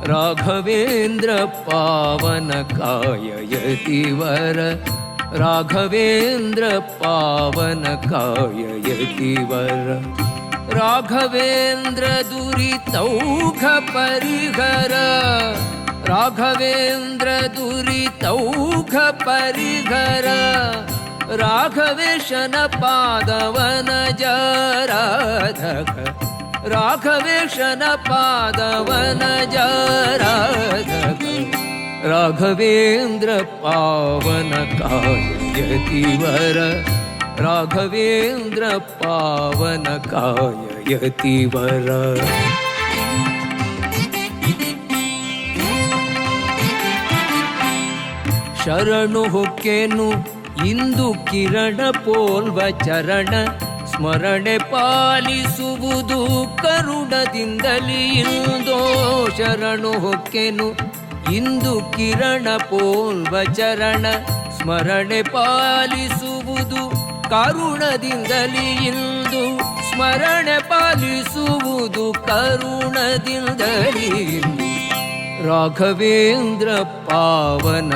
ರಾಘವೇಂದ್ರ ಪಾವನ ಕಾಯ ಯತಿವರ ರಾಘವೇಂದ್ರ ಪಾವನ ಕಾಯ ಯತಿವರ ರಾಘವೇಂದ್ರ ದುರಿತೌಘ ಪರಿಹರ ರಾಘವೇಂದ್ರ ದುರಿತೌಘ ಪರಿಹರ ರಾಘವೇಶನ ಪಾದವನ ಜರಾಧಕ ರಾಘವೇಶನ ಪಾದವನ ಜರಾಧಕ ರಾಘವೇಂದ್ರ ಪಾವನ ಕಾಯ ಯತಿವರ ರಾಘವೇಂದ್ರ ಪಾವನ ಕಾಯ ಯತಿವರ ಶರಣು ಹೊಕ್ಕೆನು ಇಂದು ಕಿರಣ ಪೋಲ್ವ ಚರಣ ಸ್ಮರಣೆ ಪಾಲಿಸುವುದು ಕರುಣದಿಂದಲಿ ಇಂದೋ ಶರಣು ಹೊಕ್ಕೆನು ಇಂದು ಕಿರಣ ಪೋಲ್ವ ಚರಣ ಸ್ಮರಣೆ ಪಾಲಿಸುವುದು ಕರುಣದಿಂದಲಿ ಇಂದು ಸ್ಮರಣೆ ಪಾಲಿಸುವುದು ಕರುಣದಿಂದಲಿ ರಾಘವೇಂದ್ರ ಪಾವನ